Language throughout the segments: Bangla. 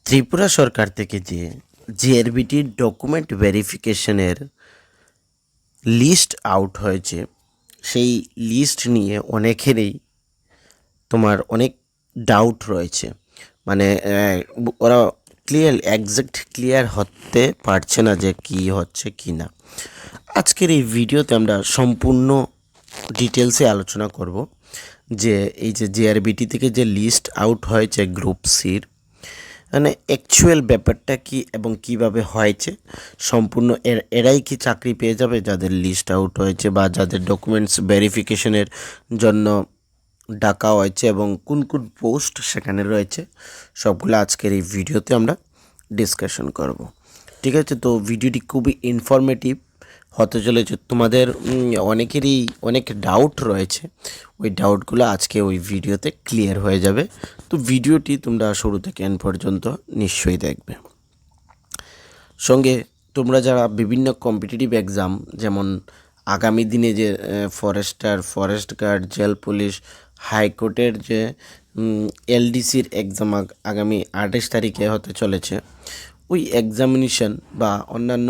ত্রিপুরা সরকার থেকে যে জিআরবিটির ডকুমেন্ট ভেরিফিকেশনের লিস্ট আউট হয়েছে, সেই লিস্ট নিয়ে অনেকেরই অনেক ডাউট রয়েছে। মানে ওরা ক্লিয়ার হতে পারছে না যে কি হচ্ছে কি না। আজকের এই ভিডিওতে আমরা সম্পূর্ণ ডিটেলসে আলোচনা করব যে এই যে জিআরবিটি থেকে যে লিস্ট আউট হয়েছে গ্রুপ সির, মানে অ্যাকচুয়াল ব্যাপারটা কি এবং কিভাবে হয়েছে, সম্পূর্ণ এরাই কি চাকরি পেয়ে যাবে যাদের লিস্ট আউট হয়েছে বা যাদের ডকুমেন্টস ভেরিফিকেশনের জন্য ডাকা হয়েছে এবং কোন কোন পোস্ট সেখানে রয়েছে, সবগুলো আজকের এই ভিডিওতে আমরা ডিসকাশন করব। ঠিক আছে, তো ভিডিওটি খুবই ইনফরমেটিভ হতে চলেছে। তোমাদের অনেকেরই অনেক ডাউট রয়েছে, ওই ডাউটগুলো আজকে ওই ভিডিওতে ক্লিয়ার হয়ে যাবে। তো ভিডিওটি তোমরা শুরু থেকে এন্ড পর্যন্ত নিশ্চয়ই দেখবে। সঙ্গে তোমরা যারা বিভিন্ন কম্পিটিটিভ এক্সাম, যেমন আগামী দিনে যে forester, forest guard, jail police, হাইকোর্টের যে এলডিসির এক্সাম আগামী 28 তারিখে হতে চলেছে, ওই এক্সামিনেশন বা অন্যান্য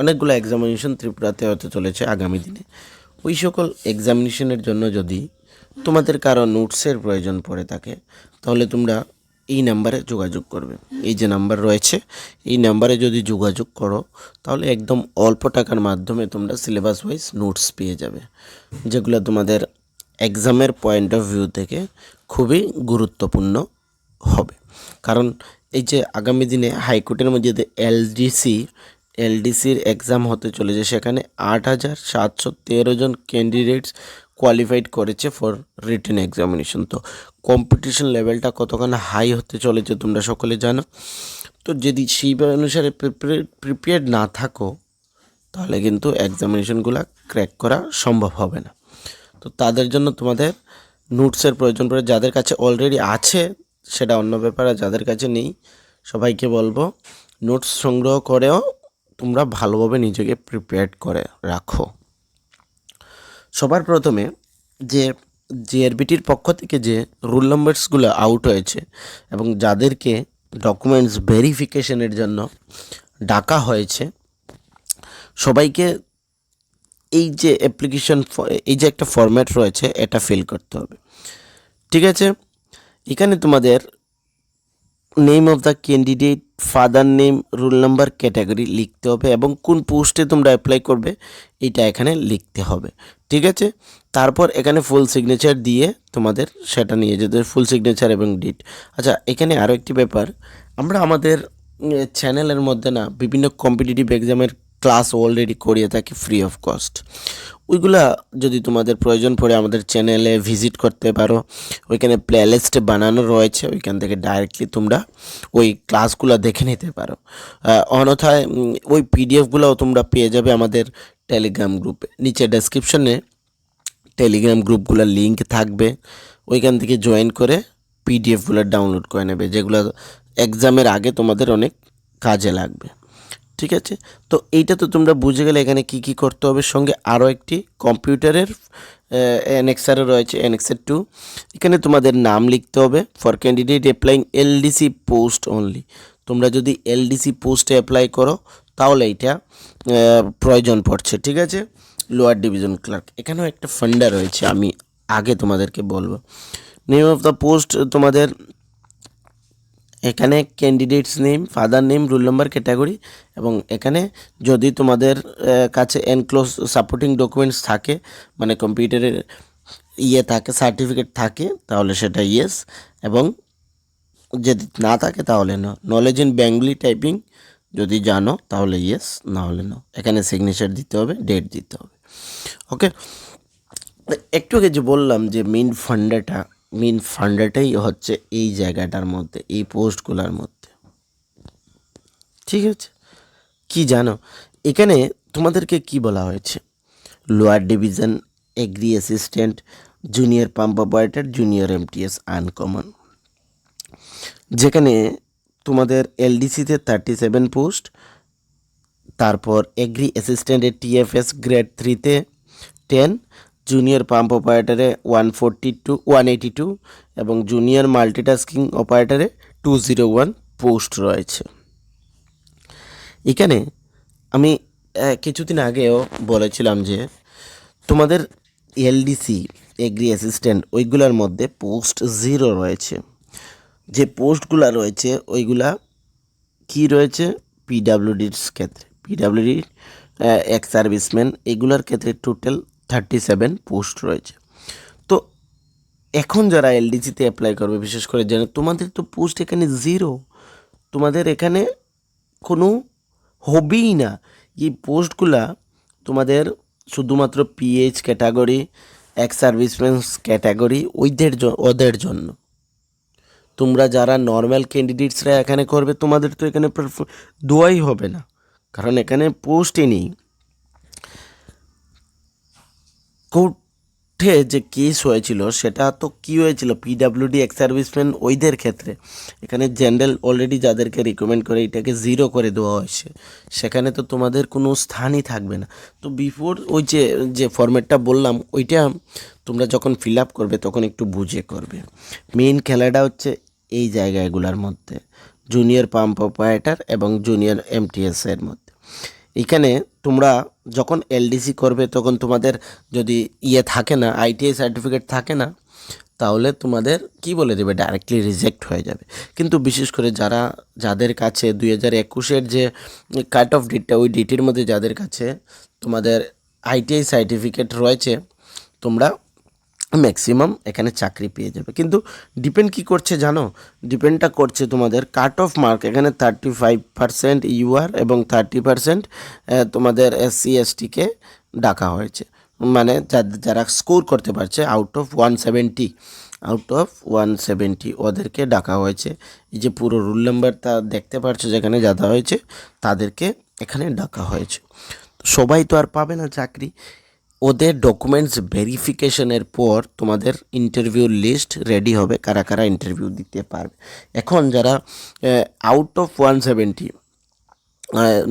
অনেকগুলো এক্সামিনেশন ত্রিপুরাতে হতে চলেছে আগামী দিনে। ওই সকল এক্সামিনেশনের জন্য যদি তোমাদের কারো নোটসের প্রয়োজন পড়ে থাকে, তাহলে তোমরা এই নাম্বারে যোগাযোগ করবে। এই যে নাম্বার রয়েছে, এই নাম্বারে যদি যোগাযোগ করো, তাহলে একদম অল্প টাকার মাধ্যমে তোমরা সিলেবাস ওয়াইজ নোটস পেয়ে যাবে, যেগুলো তোমাদের এক্সামের পয়েন্ট অফ ভিউ থেকে খুবই গুরুত্বপূর্ণ হবে। কারণ এই যে আগামী দিনে হাইকোর্টের মধ্যে যে এলডিসির এক্সাম হতে চলেছে, সেখানে 8,713 জন ক্যান্ডিডেটস কোয়ালিফাইড করেছে ফর রিটেন এক্সামিনেশন। তো কম্পিটিশন লেভেলটা কতখানি হাই হতে চলেছে তোমরা সকলে জানো। তো যদি সেই অনুসারে প্রিপেয়ার্ড না থাকো, তাহলে কিন্তু এক্সামিনেশনগুলো ক্র্যাক করা সম্ভব হবে না। তো তাদের জন্য তোমাদের নোটসের প্রয়োজন পড়ে। যাদের কাছে অলরেডি আছে সেটা অন্য ব্যাপার, আর যাদের কাছে নেই সবাইকে বলবো নোটস সংগ্রহ করেও তোমরা ভালোভাবে নিজেকে প্রিপেয়ার্ড করে রাখো। সবার প্রথমে যে জিআরবিটির পক্ষ থেকে যে রুল নাম্বারসগুলো আউট হয়েছে এবং যাদেরকে ডকুমেন্টস ভেরিফিকেশনের জন্য ডাকা হয়েছে, সবাইকে এই যে অ্যাপ্লিকেশন, এই যে একটা ফরম্যাট রয়েছে, এটা ফিল করতে হবে। ঠিক আছে, এখানে তোমাদের name of the candidate, father name, roll number, category লিখতে হবে এবং কোন পোস্টে তোমরা অ্যাপ্লাই করবে এটা এখানে লিখতে হবে। ঠিক আছে, তারপর এখানে ফুল সিগনেচার দিয়ে তোমাদের সেটা নিয়ে যেতে, ফুল সিগনেচার এবং ডেট। আচ্ছা, এখানে আরও একটি ব্যাপার, আমরা আমাদের চ্যানেলের মধ্যে না বিভিন্ন কম্পিটিটিভ এক্সামের ক্লাস অলরেডি করিয়ে থাকি ফ্রি অফ কস্ট। ওইগুলা যদি তোমাদের প্রয়োজন পড়ে আমাদের চ্যানেলে ভিজিট করতে পারো, ওইখানে প্লেলিস্ট বানানো রয়েছে, ওইখান থেকে ডাইরেক্টলি তোমরা ওই ক্লাসগুলো দেখে নিতে পারো। অন্যথায় ওই পিডিএফগুলোও তোমরা পেয়ে যাবে আমাদের টেলিগ্রাম গ্রুপে। নিচে ডেসক্রিপশনে টেলিগ্রাম গ্রুপগুলোর লিঙ্ক থাকবে, ওইখান থেকে জয়েন করে পিডিএফগুলো ডাউনলোড করে নেবে, যেগুলো এক্সামের আগে তোমাদের অনেক কাজে লাগবে। ঠিক আছে, তো এইটা তো তোমরা বুঝে গেলে এখানে কি কি করতে হবে। সঙ্গে আরও একটি কম্পিউটারের অ্যানেক্সারে রয়েছে, অ্যানেক্সার 2। এখানে তোমাদের নাম লিখতে হবে for candidate applying LDC post only. তোমরা যদি এলডিসি পোস্টে অ্যাপ্লাই করো তাহলে এইটা প্রয়োজন পড়ছে। ঠিক আছে, লোয়ার ডিভিশন ক্লার্ক, এখানেও একটা ফান্ডা রয়েছে, আমি আগে তোমাদেরকে বলবো। নেম অফ দ্য পোস্ট তোমাদের এখানে candidates name, father name, roll number, category, এবং এখানে যদি তোমাদের কাছে এনক্লোজ সাপোর্টিং ডকুমেন্টস থাকে, মানে কম্পিউটারের থাকে, সার্টিফিকেট থাকে, তাহলে সেটা ইয়েস, এবং যদি না থাকে তাহলে no. Knowledge in Bengali typing যদি জানো তাহলে ইয়েস, না হলে নো। এখানে সিগনেচার দিতে হবে, ডেট দিতে হবে। ওকে, একটু আগে যে বললাম যে মেন ফান্ডাটাই হচ্ছে এই জায়গাটার মধ্যে, এই পোস্টগুলোর মধ্যে। ঠিক আছে, কি জানো এখানে তোমাদেরকে কি বলা হয়েছে? Lower division agri assistant, junior pump operator, junior MTS uncommon, যেখানে তোমাদের এলডিসিতে 37 পোস্ট, তারপর এগ্রি অ্যাসিস্ট্যান্টের টিএফএস গ্রেড 3-তে 10, জুনিয়র পাম্প অপারেটরে 182 এবং জুনিয়র মাল্টিটাস্কিং অপারেটরে 201 পোস্ট রয়েছে। এখানে আমি কিছুদিন আগেও বলেছিলাম যে তোমাদের এলডিসি এগ্রি অ্যাসিস্ট্যান্ট ওইগুলোর মধ্যে পোস্ট 0 রয়েছে। যে পোস্টগুলো রয়েছে ওইগুলা কি রয়েছে, পিডাব্লিউডির ক্ষেত্রে, পিডাব্লিউডি এক্স সার্ভিসম্যান এগুলোর ক্ষেত্রে টোটাল 37 পোস্ট রয়েছে। তো এখন যারা এলডিসিতে অ্যাপ্লাই করবে, বিশেষ করে যেন তোমাদের তো পোস্ট এখানে 0, তোমাদের এখানে কোনো হবেই না। এই পোস্টগুলা তোমাদের শুধুমাত্র pH category, ex serviceman category ওদের জন্য। তোমরা যারা নর্মাল ক্যান্ডিডেটসরা এখানে করবে তোমাদের তো এখানে দোয়াই হবে না, কারণ এখানে পোস্টই নেই। কোর্টে যে কেস হয়েছিল সেটা তো কী হয়েছিল, পিডাব্লিউডি এক্স সার্ভিসম্যান ওইদের ক্ষেত্রে। এখানে জেনারেল অলরেডি যাদেরকে রিকমেন্ড করে এটাকে 0 করে দেওয়া হয়েছে, সেখানে তো তোমাদের কোনো স্থানই থাকবে না। তো বিফোর ওই যে ফরম্যাটটা বললাম ওইটা তোমরা যখন ফিল আপ করবে তখন একটু বুঝে করবে। মেইন খেলাটা হচ্ছে এই জায়গাগুলোর মধ্যে, জুনিয়র পাম্প অপারেটর এবং জুনিয়র এমটিএস এর মধ্যে। এখানে তোমরা যখন এলডিসি করবে তখন তোমাদের যদি থাকে না, আইটিআই সার্টিফিকেট থাকে না, তাহলে তোমাদের কি বলে দেবে, ডাইরেক্টলি রিজেক্ট হয়ে যাবে। কিন্তু বিশেষ করে যাদের কাছে 2021-এর যে কাট অফ ডেটটা, ওই ডেটের মধ্যে যাদের কাছে তোমাদের আইটিআই সার্টিফিকেট রয়েছে, তোমরা ম্যাক্সিমাম এখানে চাকরি পেয়ে যাবে। কিন্তু ডিপেন্ড কি করছে জানো, ডিপেন্ডটা করছে তোমাদের কাট অফ মার্ক। এখানে 35% ইউআর এবং 30% তোমাদের এসসি এসটিকে ডাকা হয়েছে, মানে যারা স্কোর করতে পারছে আউট অফ 170 ওদেরকে ডাকা হয়েছে। এই যে পুরো রুল নাম্বারটা দেখতে পাচ্ছ যেখানে যাওয়া হয়েছে, তাদেরকে এখানে ডাকা হয়েছে। সবাই তো আর পাবে না চাকরি। ওদের ডকুমেন্টস ভেরিফিকেশনের পর তোমাদের ইন্টারভিউ লিস্ট রেডি হবে, কারা কারা ইন্টারভিউ দিতে পারবে। এখন যারা আউট অফ 170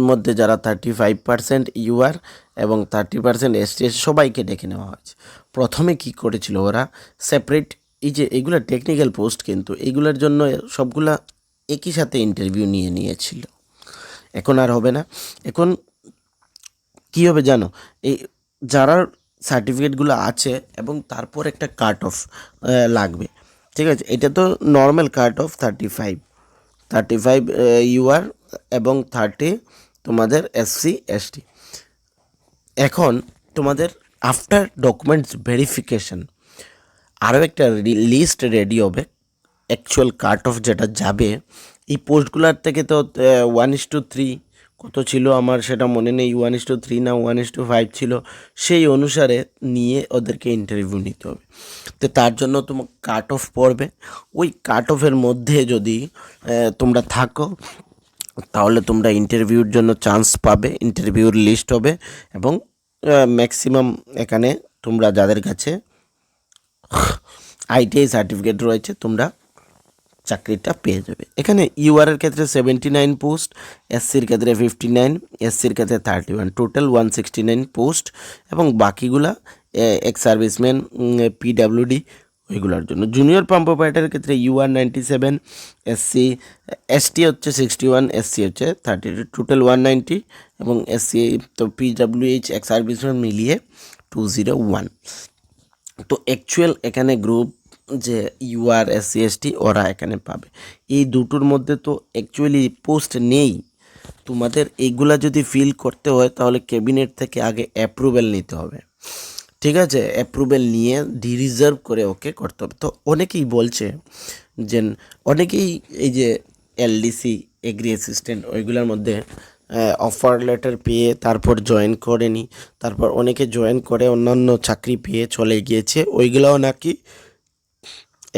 মধ্যে যারা 35% ইউআর এবং 30% এসটি সবাইকে ডেকে নেওয়া হয়েছে। প্রথমে কি করেছিল ওরা, সেপারেট এই যে এইগুলো টেকনিক্যাল পোস্ট, কিন্তু এইগুলোর জন্য সবগুলা একই সাথে ইন্টারভিউ নিয়েছিল। এখন আর হবে না। এখন কী হবে জানো, এই যারা সার্টিফিকেটগুলো আছে এবং তারপর একটা কাট অফ লাগবে, ঠিক আছে। এটা তো নর্মাল কাট অফ 35 ইউআর এবং 30 তোমাদের এসসি এসটি। এখন তোমাদের আফটার ডকুমেন্টস ভেরিফিকেশন আরও একটা লিস্ট রেডি হবে, অ্যাকচুয়াল কাট অফ যেটা যাবে। এই পোস্টগুলোর থেকে তো 1:3 কত ছিল আমার সেটা মনে নেই, 1:3 না 1:5 ছিল, সেই অনুসারে নিয়ে ওদেরকে ইন্টারভিউ নিতে হবে। তো তার জন্য তোমার কাট অফ পড়বে। ওই কাট অফের মধ্যে যদি তোমরা থাকো তাহলে তোমরা ইন্টারভিউর জন্য চান্স পাবে, ইন্টারভিউর লিস্ট হবে এবং ম্যাক্সিমাম এখানে তোমরা যাদের কাছে আইটিআই সার্টিফিকেট রয়েছে তোমরা চাকরিটা পেয়ে যাবে। এখানে ইউআরের ক্ষেত্রে 79 পোস্ট, এসসির ক্ষেত্রে 59, এসসির ক্ষেত্রে 31, টোটাল 169 পোস্ট। এবং বাকিগুলা এক্স সার্ভিসম্যান, পিডাব্লিউডি ওইগুলোর জন্য। জুনিয়র পাম্প অপারেটরের ক্ষেত্রে ইউআর 97, এসসি এসটি হচ্ছে 61, এসসি হচ্ছে 32, টোটাল 190 এবং এসসি তো পিডাব্লিউএইচ এক্স সার্ভিসম্যান মিলিয়ে 201। তো অ্যাকচুয়াল এখানে গ্রুপ যে ইউআর এসসি এসটি ওরা এখানে পাবে। এই দুটোর মধ্যে তো অ্যাকচুয়ালি পোস্ট নেই। তোমাদের এইগুলা যদি ফিল করতে হয় তাহলে ক্যাবিনেট থেকে আগে অ্যাপ্রুভেল নিতে হবে, ঠিক আছে। অ্যাপ্রুভেল নিয়ে রিজার্ভ করে ওকে করতে হবে। তো অনেকেই বলছে যে অনেকেই এই যে এলডিসি এগ্রি অ্যাসিস্ট্যান্ট ওইগুলোর মধ্যে অফার লেটার পেয়ে তারপর জয়েন করেনি, তারপর অনেকে জয়েন করে অন্যান্য চাকরি পেয়ে চলে গিয়েছে, ওইগুলোও নাকি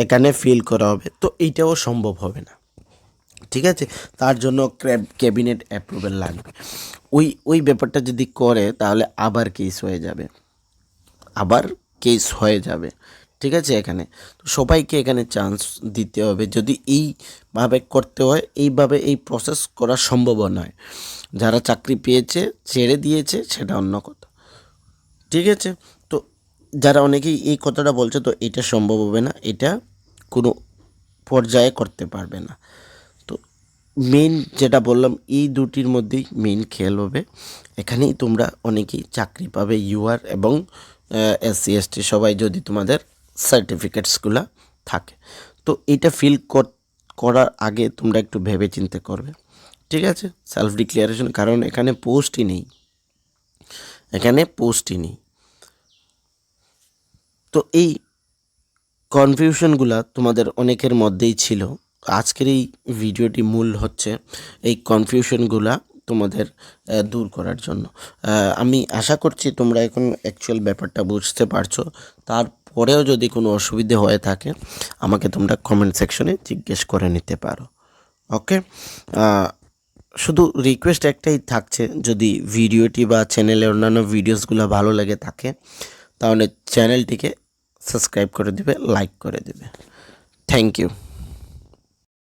এখানে ফিল করা হবে। তো এইটাও সম্ভব হবে না, ঠিক আছে। তার জন্য ক্যাবিনেট অ্যাপ্রুভেল লাগবে। ওই ব্যাপারটা যদি করে তাহলে আবার কেস হয়ে যাবে, ঠিক আছে। এখানে তো সবাইকে এখানে চান্স দিতে হবে। যদি এইভাবে করতে হয়, এইভাবে এই প্রসেস করা সম্ভব নয়। যারা চাকরি পেয়েছে ছেড়ে দিয়েছে সেটা অন্য কথা, ঠিক আছে। তো যারা অনেকেই এই কথাটা বলছে, তো এটা সম্ভব হবে না, এটা কোনো পর্যায়ে করতে পারবে না। তো মেইন যেটা বললাম এই দুটির মধ্যেই মেইন খেল হবে। এখানেই তোমরা অনেকেই চাকরি পাবে ইউআর এবং SC ST সবাই যদি তোমাদের সার্টিফিকেটসগুলো থাকে। তো এটা ফিল করার আগে তোমরা একটু ভেবে চিন্তে করবে, ঠিক আছে? সেলফ ডিক্লারেশন, কারণ এখানে পোস্টই নেই, তো এই কনফিউশনগুলো তোমাদের অনেকের মধ্যেই ছিল। আজকের এই ভিডিওটি মূল হচ্ছে এই কনফিউশনগুলা তোমাদের দূর করার জন্য। আমি আশা করছি তোমরা এখন অ্যাকচুয়াল ব্যাপারটা বুঝতে পারছো। তারপরেও যদি কোনো অসুবিধে হয়ে থাকে আমাকে তোমরা কমেন্ট সেকশনে জিজ্ঞেস করে নিতে পারো। ওকে, শুধু রিকোয়েস্ট একটাই থাকছে, যদি ভিডিওটি বা চ্যানেলের অন্যান্য ভিডিওসগুলো ভালো লেগে থাকে তাহলে চ্যানেলটিকে সাবস্ক্রাইব করে দিবে, লাইক করে দিবে। Thank you.